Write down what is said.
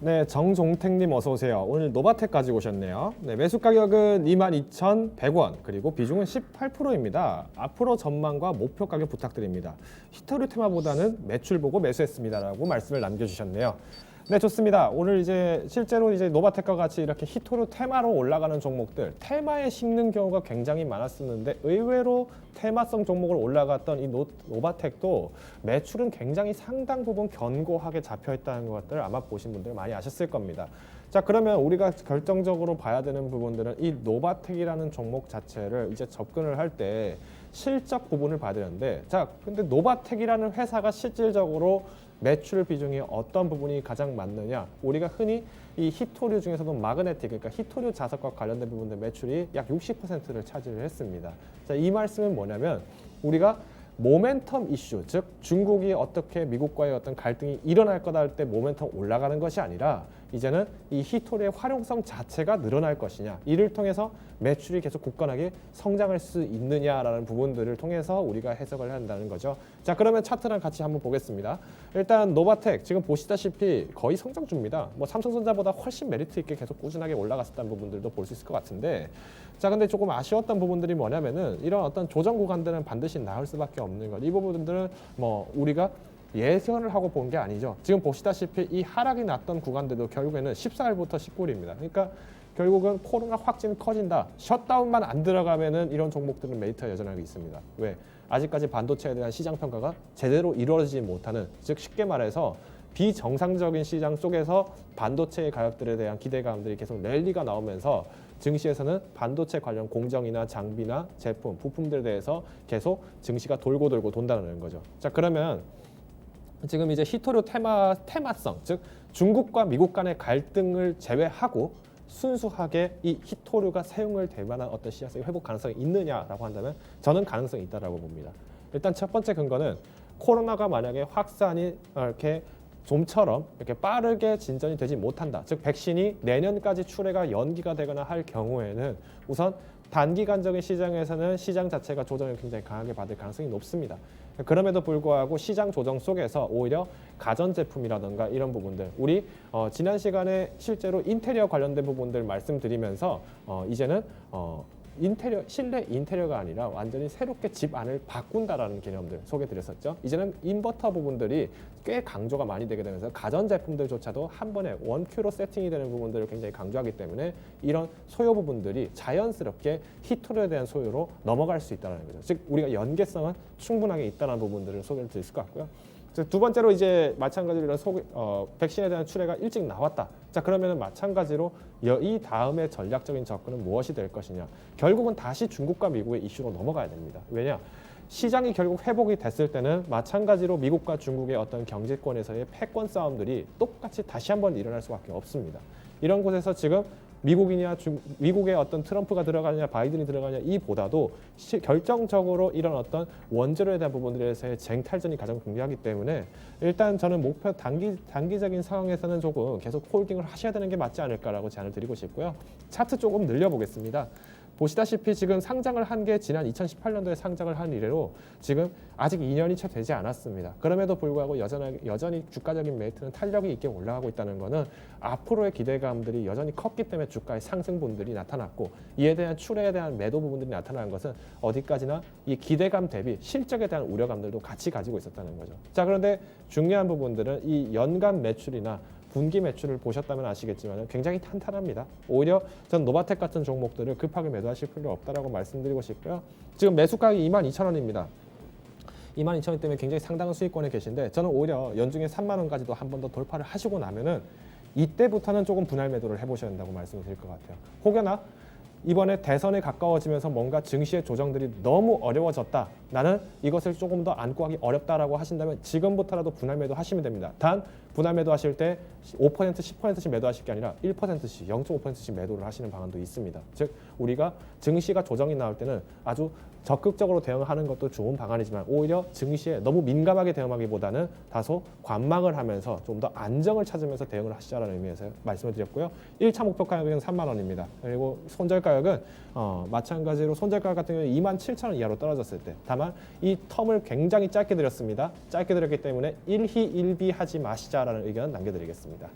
네, 정종택님 어서 오세요. 오늘 노바텍 가지고 오셨네요. 네, 매수 가격은 22,100원, 그리고 비중은 18%입니다. 앞으로 전망과 목표 가격 부탁드립니다. 히토류 테마보다는 매출 보고 매수했습니다라고 말씀을 남겨주셨네요. 네, 좋습니다. 오늘 이제 실제로 이제 노바텍과 같이 이렇게 히토류 테마로 올라가는 종목들, 테마에 식는 경우가 굉장히 많았었는데 의외로 테마성 종목을 올라갔던 이 노바텍도 매출은 굉장히 상당 부분 견고하게 잡혀 있다는 것들을 아마 보신 분들 많이 아셨을 겁니다. 자, 그러면 우리가 결정적으로 봐야 되는 부분들은 이 노바텍이라는 종목 자체를 이제 접근을 할 때 실적 부분을 봐야 되는데, 자, 근데 노바텍이라는 회사가 실질적으로 매출 비중이 어떤 부분이 가장 많느냐? 우리가 흔히 이 히토류 중에서도 마그네틱, 그러니까 히토류 자석과 관련된 부분들 매출이 약 60%를 차지를 했습니다. 자, 이 말씀은 뭐냐면 우리가 모멘텀 이슈, 즉 중국이 어떻게 미국과의 어떤 갈등이 일어날 거다 할 때 모멘텀 올라가는 것이 아니라 이제는 이 히토류의 활용성 자체가 늘어날 것이냐, 이를 통해서 매출이 계속 굳건하게 성장할 수 있느냐라는 부분들을 통해서 우리가 해석을 한다는 거죠. 자, 그러면 차트랑 같이 한번 보겠습니다. 일단 노바텍 지금 보시다시피 거의 성장 중입니다. 뭐 삼성전자보다 훨씬 메리트 있게 계속 꾸준하게 올라갔었다는 부분들도 볼 수 있을 것 같은데, 자, 근데 조금 아쉬웠던 부분들이 뭐냐면은 이런 어떤 조정 구간들은 반드시 나올 수밖에 없는 것. 이 부분들은 뭐 우리가 예선을 하고 본 게 아니죠. 지금 보시다시피 이 하락이 났던 구간들도 결국에는 14일부터 19일입니다. 그러니까 결국은 코로나 확진 커진다, 셧다운만 안 들어가면은 이런 종목들은 메리트가 여전하게 있습니다. 왜? 아직까지 반도체에 대한 시장 평가가 제대로 이루어지지 못하는, 즉 쉽게 말해서 비정상적인 시장 속에서 반도체의 가격들에 대한 기대감들이 계속 랠리가 나오면서 증시에서는 반도체 관련 공정이나 장비나 제품, 부품들에 대해서 계속 증시가 돌고 돌고 돈다는 거죠. 자, 그러면 지금 이제 히토류 테마성, 즉 중국과 미국 간의 갈등을 제외하고 순수하게 이 히토류가 사용을 될 만한 어떤 시장성의 회복 가능성이 있느냐라고 한다면 저는 가능성이 있다라고 봅니다. 일단 첫 번째 근거는 코로나가 만약에 확산이 이렇게 좀처럼 이렇게 빠르게 진전이 되지 못한다, 즉 백신이 내년까지 출해가 연기가 되거나 할 경우에는 우선 단기간적인 시장에서는 시장 자체가 조정을 굉장히 강하게 받을 가능성이 높습니다. 그럼에도 불구하고 시장 조정 속에서 오히려 가전제품이라든가 이런 부분들, 우리 지난 시간에 실제로 인테리어 관련된 부분들 말씀드리면서 이제는 인테리어, 실내 인테리어가 아니라 완전히 새롭게 집 안을 바꾼다라는 개념들 소개드렸었죠. 이제는 인버터 부분들이 꽤 강조가 많이 되게 되면서 가전제품들조차도 한 번에 원큐로 세팅이 되는 부분들을 굉장히 강조하기 때문에 이런 소요 부분들이 자연스럽게 히토류에 대한 소요로 넘어갈 수 있다는 거죠. 즉 우리가 연계성은 충분하게 있다는 부분들을 소개를 드릴 수 같고요. 두 번째로 이제 마찬가지로 이런 백신에 대한 출해가 일찍 나왔다. 자, 그러면은 마찬가지로 이 다음에 전략적인 접근은 무엇이 될 것이냐. 결국은 다시 중국과 미국의 이슈로 넘어가야 됩니다. 왜냐? 시장이 결국 회복이 됐을 때는 마찬가지로 미국과 중국의 어떤 경제권에서의 패권 싸움들이 똑같이 다시 한번 일어날 수밖에 없습니다. 이런 곳에서 지금 미국의 어떤 트럼프가 들어가느냐 바이든이 들어가느냐 이보다도 결정적으로 이런 어떤 원재료에 대한 부분들에서의 쟁탈전이 가장 중요하기 때문에 일단 저는 목표 단기적인 상황에서는 조금 계속 홀딩을 하셔야 되는 게 맞지 않을까라고 제안을 드리고 싶고요. 차트 조금 늘려보겠습니다. 보시다시피 지금 상장을 한 게 지난 2018년도에 상장을 한 이래로 지금 아직 2년이 채 되지 않았습니다. 그럼에도 불구하고 여전히 주가적인 메리트는 탄력이 있게 올라가고 있다는 것은 앞으로의 기대감들이 여전히 컸기 때문에 주가의 상승분들이 나타났고, 이에 대한 출애에 대한 매도 부분들이 나타난 것은 어디까지나 이 기대감 대비 실적에 대한 우려감들도 같이 가지고 있었다는 거죠. 자, 그런데 중요한 부분들은 이 연간 매출이나 분기 매출을 보셨다면 아시겠지만 굉장히 탄탄합니다. 오히려 전 노바텍 같은 종목들을 급하게 매도하실 필요 없다라고 말씀드리고 싶고요. 지금 매수 가격이 22,000원입니다. 22,000원 때문에 굉장히 상당한 수익권에 계신데 저는 오히려 연중에 3만 원까지도 한 번 더 돌파를 하시고 나면은 이때부터는 조금 분할 매도를 해보셔야 된다고 말씀을 드릴 것 같아요. 혹여나 이번에 대선에 가까워지면서 뭔가 증시의 조정들이 너무 어려워졌다, 나는 이것을 조금 더 안고 하기 어렵다라고 하신다면 지금부터라도 분할 매도 하시면 됩니다. 단 분할 매도 하실 때 5%, 10%씩 매도하실 게 아니라 1%씩, 0.5%씩 매도를 하시는 방안도 있습니다. 즉 우리가 증시가 조정이 나올 때는 아주 적극적으로 대응하는 것도 좋은 방안이지만 오히려 증시에 너무 민감하게 대응하기보다는 다소 관망을 하면서 좀 더 안정을 찾으면서 대응을 하시자라는 의미에서 말씀을 드렸고요. 1차 목표 가격은 3만 원입니다. 그리고 손절 가격은 마찬가지로 손절 가격 같은 경우는 27,000원 이하로 떨어졌을 때, 다만 이 텀을 굉장히 짧게 드렸습니다. 짧게 드렸기 때문에 일희일비하지 마시자라는 의견 남겨드리겠습니다.